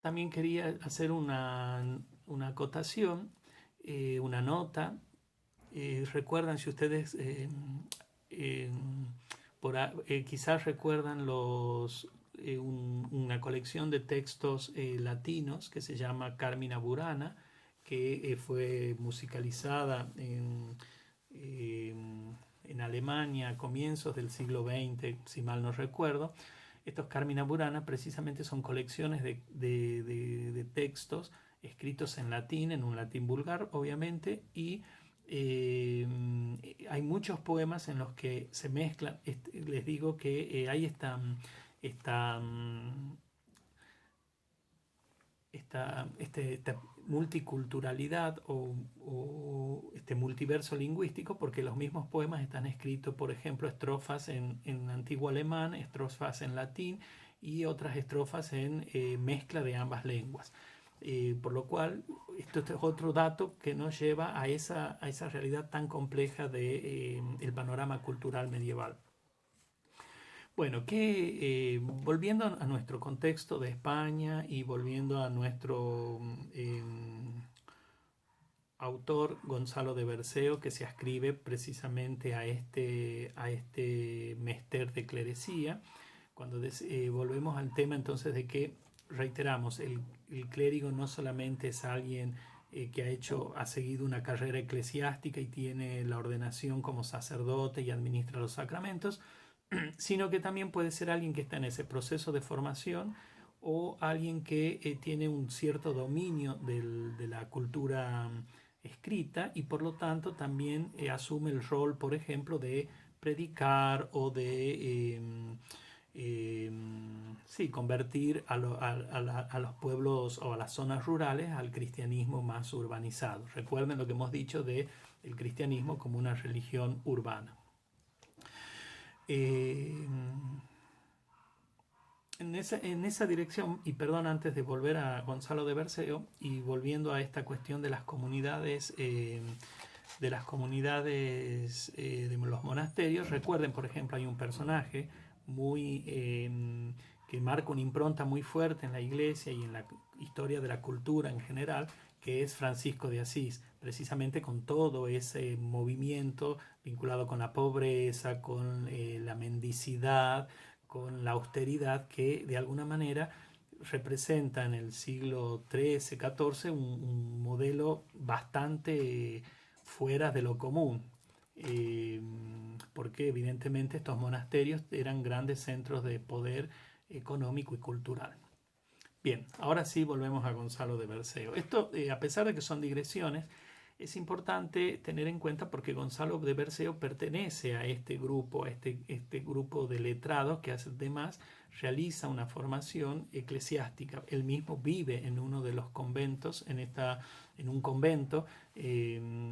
También quería hacer una acotación, una nota. Recuerdan, si ustedes eh, quizás recuerdan una colección de textos latinos que se llama Carmina Burana, que fue musicalizada en Alemania a comienzos del siglo XX, si mal no recuerdo. Estos Carmina Burana precisamente son colecciones de textos escritos en latín, en un latín vulgar, obviamente, y eh, hay muchos poemas en los que se mezclan. Les digo que hay esta, esta multiculturalidad o este multiverso lingüístico, porque los mismos poemas están escritos, por ejemplo, estrofas en antiguo alemán, estrofas en latín y otras estrofas en mezcla de ambas lenguas. Por lo cual, esto es otro dato que nos lleva a esa realidad tan compleja del panorama cultural medieval. Bueno, volviendo a nuestro contexto de España y volviendo a nuestro autor Gonzalo de Berceo, que se ascribe precisamente a este mester de clerecía, cuando volvemos al tema entonces de que, reiteramos, el clérigo no solamente es alguien que ha seguido una carrera eclesiástica y tiene la ordenación como sacerdote y administra los sacramentos, sino que también puede ser alguien que está en ese proceso de formación o alguien que tiene un cierto dominio de la cultura escrita y por lo tanto también asume el rol, por ejemplo, de predicar o de sí, convertir a los pueblos o a las zonas rurales al cristianismo más urbanizado. Recuerden lo que hemos dicho de el cristianismo como una religión urbana. Eh, en esa dirección, y perdón, antes de volver a Gonzalo de Berceo y volviendo a esta cuestión de las comunidades de los monasterios, recuerden, por ejemplo, hay un personaje que marca una impronta muy fuerte en la iglesia y en la historia de la cultura en general, que es Francisco de Asís, precisamente con todo ese movimiento vinculado con la pobreza, con la mendicidad, con la austeridad, que de alguna manera representa en el siglo XIII, XIV un modelo bastante fuera de lo común, eh, porque evidentemente estos monasterios eran grandes centros de poder económico y cultural. Bien, ahora sí volvemos a Gonzalo de Berceo. Esto, a pesar de que son digresiones, es importante tener en cuenta porque Gonzalo de Berceo pertenece a este grupo de letrados que además realiza una formación eclesiástica. Él mismo vive en uno de los conventos, en un convento en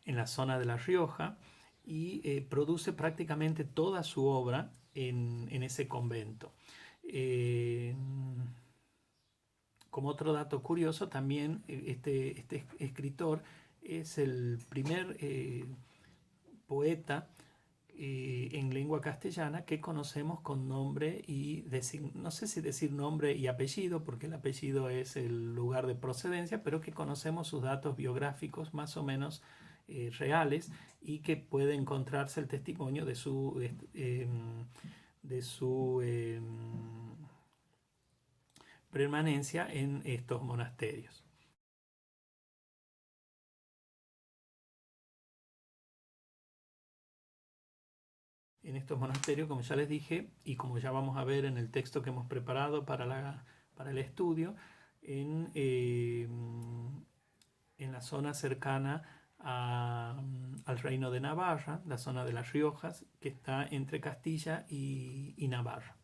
la zona de La Rioja y produce prácticamente toda su obra en ese convento. Eh, Como otro dato curioso, también este escritor es el primer poeta en lengua castellana que conocemos con nombre y no sé si decir nombre y apellido, porque el apellido es el lugar de procedencia, pero que conocemos sus datos biográficos más o menos reales y que puede encontrarse el testimonio de su permanencia en estos monasterios. En estos monasterios, como ya les dije, y como ya vamos a ver en el texto que hemos preparado para el estudio, en la zona cercana al reino de Navarra, la zona de las Riojas, que está entre Castilla y Navarra.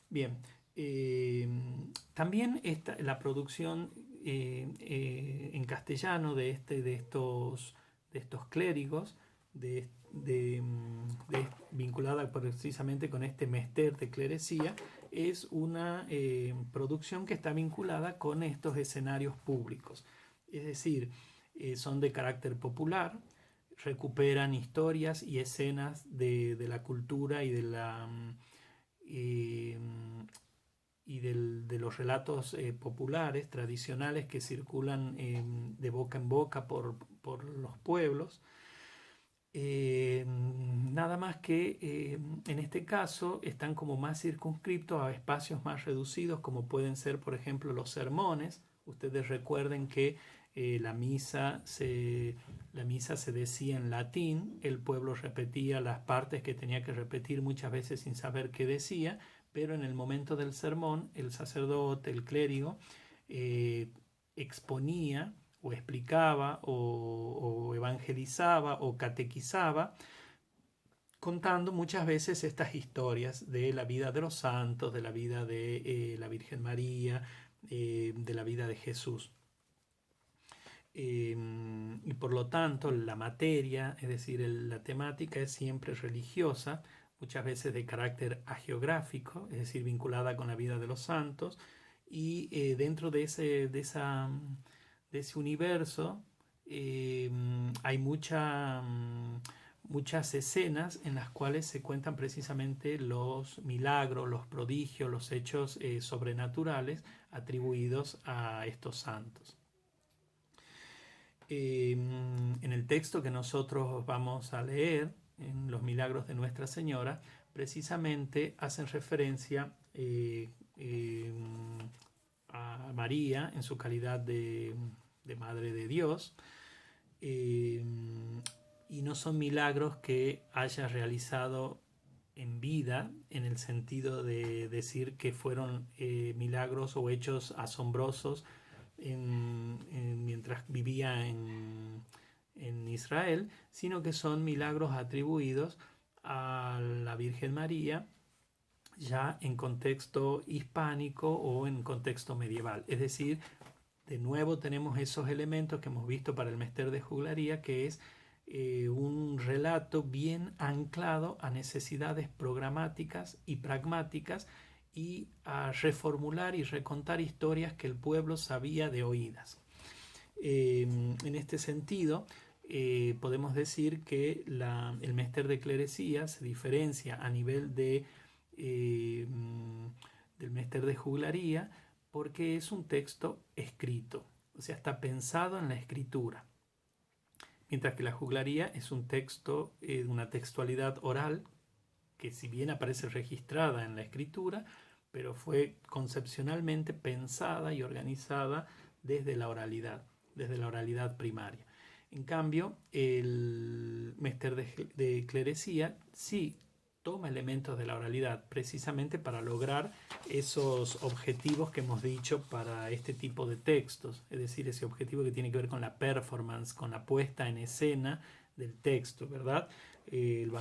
Bien, eh, también la producción en castellano de estos clérigos, vinculada precisamente con este mester de clerecía, es una producción que está vinculada con estos escenarios públicos. Es decir, son de carácter popular, recuperan historias y escenas de la cultura y eh, de los relatos populares, tradicionales que circulan de boca en boca por los pueblos. Nada más que en este caso están como más circunscriptos a espacios más reducidos, como pueden ser, por ejemplo, los sermones. Ustedes recuerden que la misa se decía en latín, el pueblo repetía las partes que tenía que repetir muchas veces sin saber qué decía, pero en el momento del sermón, el sacerdote, el clérigo, eh, exponía o explicaba o evangelizaba o catequizaba, contando muchas veces estas historias de la vida de los santos, de la vida de la Virgen María, de la vida de Jesús. Y por lo tanto la materia, es decir, la temática es siempre religiosa, muchas veces de carácter hagiográfico, es decir, vinculada con la vida de los santos, y dentro de ese universo hay muchas escenas en las cuales se cuentan precisamente los milagros, los prodigios, los hechos sobrenaturales atribuidos a estos santos. En el texto que nosotros vamos a leer, en los milagros de Nuestra Señora, precisamente hacen referencia a María en su calidad de Madre de Dios, y no son milagros que haya realizado en vida, en el sentido de decir que fueron milagros o hechos asombrosos mientras vivía en Israel, sino que son milagros atribuidos a la Virgen María ya en contexto hispánico o en contexto medieval. Es decir, de nuevo tenemos esos elementos que hemos visto para el Mester de Juglaría, que es un relato bien anclado a necesidades programáticas y pragmáticas y a reformular y recontar historias que el pueblo sabía de oídas. En este sentido, podemos decir que el Mester de Clerecía se diferencia a nivel del Mester de Juglaría porque es un texto escrito, o sea, está pensado en la escritura. Mientras que la juglaría es un texto, una textualidad oral, que si bien aparece registrada en la escritura, pero fue concepcionalmente pensada y organizada desde la oralidad primaria. En cambio, el Mester de Clerecía sí toma elementos de la oralidad precisamente para lograr esos objetivos que hemos dicho para este tipo de textos, es decir, ese objetivo que tiene que ver con la performance, con la puesta en escena del texto, ¿verdad? El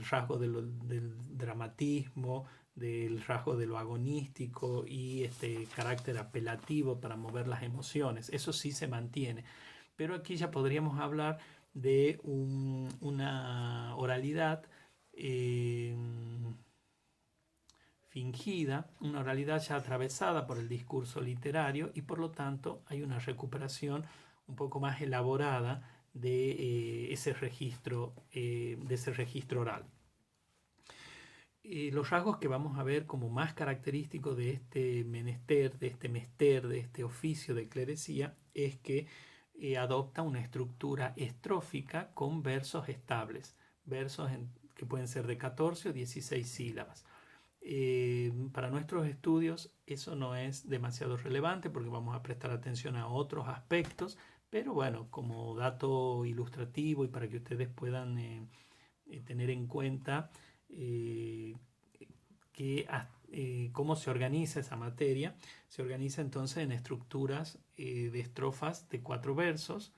rasgo del dramatismo, del rasgo de lo agonístico y este carácter apelativo para mover las emociones, eso sí se mantiene, pero aquí ya podríamos hablar de una oralidad fingida, una oralidad ya atravesada por el discurso literario y por lo tanto hay una recuperación un poco más elaborada de ese registro oral. Los rasgos que vamos a ver como más característicos de este menester, de este oficio de clerecía, es que adopta una estructura estrófica con versos estables, versos que pueden ser de 14 o 16 sílabas. Para nuestros estudios eso no es demasiado relevante porque vamos a prestar atención a otros aspectos, pero bueno, como dato ilustrativo y para que ustedes puedan tener en cuenta cómo se organiza esa materia, se organiza entonces en estructuras de estrofas de 4 versos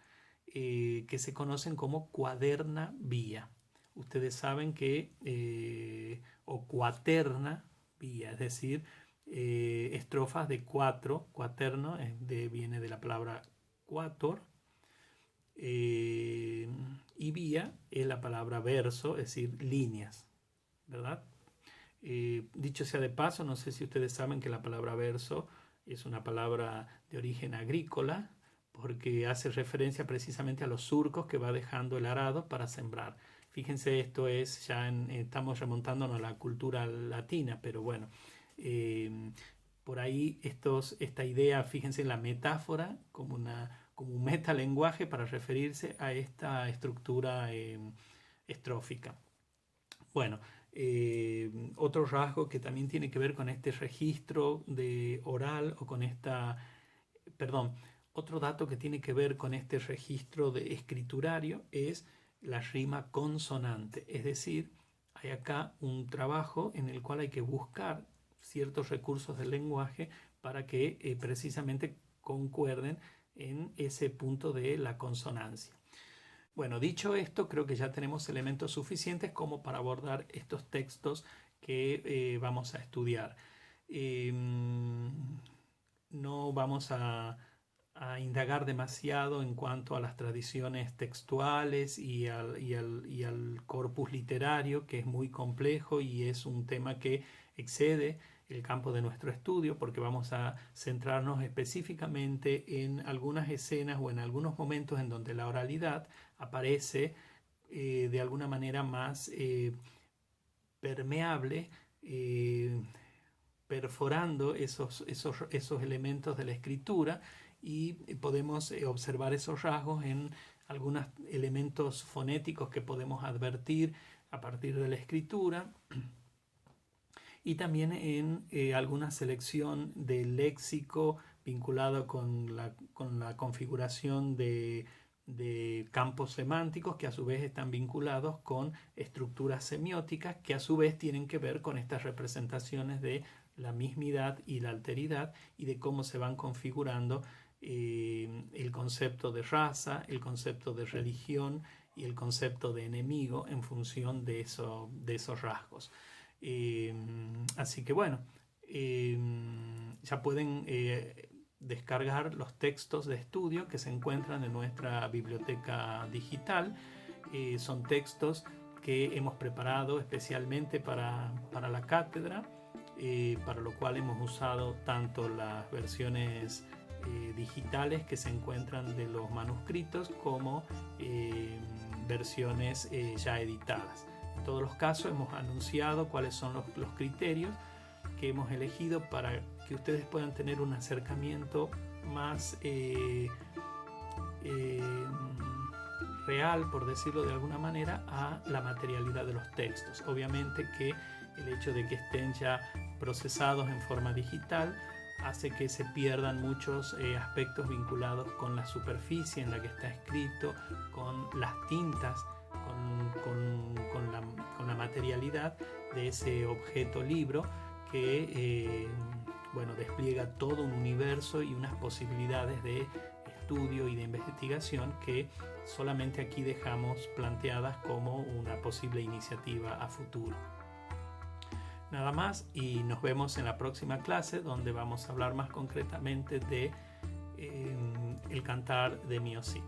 que se conocen como cuaderna vía. Ustedes saben que, o cuaterna vía, es decir, estrofas de 4, cuaterno viene de la palabra quator, y vía es la palabra verso, es decir, líneas, ¿verdad? Dicho sea de paso, no sé si ustedes saben que la palabra verso es una palabra de origen agrícola, porque hace referencia precisamente a los surcos que va dejando el arado para sembrar. Fíjense, esto es estamos remontándonos a la cultura latina, pero bueno, por ahí esta idea, fíjense en la metáfora como un metalenguaje para referirse a esta estructura estrófica. Bueno, otro rasgo que también tiene que ver con este registro de oral o con otro dato que tiene que ver con este registro de escriturario es la rima consonante. Es decir, hay acá un trabajo en el cual hay que buscar ciertos recursos del lenguaje para que precisamente concuerden en ese punto de la consonancia. Bueno, dicho esto, creo que ya tenemos elementos suficientes como para abordar estos textos que vamos a estudiar. No vamos a indagar demasiado en cuanto a las tradiciones textuales y al corpus literario, que es muy complejo y es un tema que excede el campo de nuestro estudio, porque vamos a centrarnos específicamente en algunas escenas o en algunos momentos en donde la oralidad aparece de alguna manera más permeable, perforando esos elementos de la escritura, y podemos observar esos rasgos en algunos elementos fonéticos que podemos advertir a partir de la escritura, y también en alguna selección del léxico vinculado con la configuración de campos semánticos que a su vez están vinculados con estructuras semióticas que a su vez tienen que ver con estas representaciones de la mismidad y la alteridad, y de cómo se van configurando el concepto de raza, el concepto de religión y el concepto de enemigo en función de esos rasgos. Así que bueno, ya pueden descargar los textos de estudio que se encuentran en nuestra biblioteca digital. Son textos que hemos preparado especialmente para la cátedra, para lo cual hemos usado tanto las versiones digitales que se encuentran de los manuscritos como versiones ya editadas. En todos los casos hemos anunciado cuáles son los criterios que hemos elegido para que ustedes puedan tener un acercamiento más real, por decirlo de alguna manera, a la materialidad de los textos. Obviamente que el hecho de que estén ya procesados en forma digital hace que se pierdan muchos aspectos vinculados con la superficie en la que está escrito, con las tintas, con la materialidad de ese objeto libro que despliega todo un universo y unas posibilidades de estudio y de investigación que solamente aquí dejamos planteadas como una posible iniciativa a futuro. Nada más, y nos vemos en la próxima clase, donde vamos a hablar más concretamente de el cantar de Mio Cid.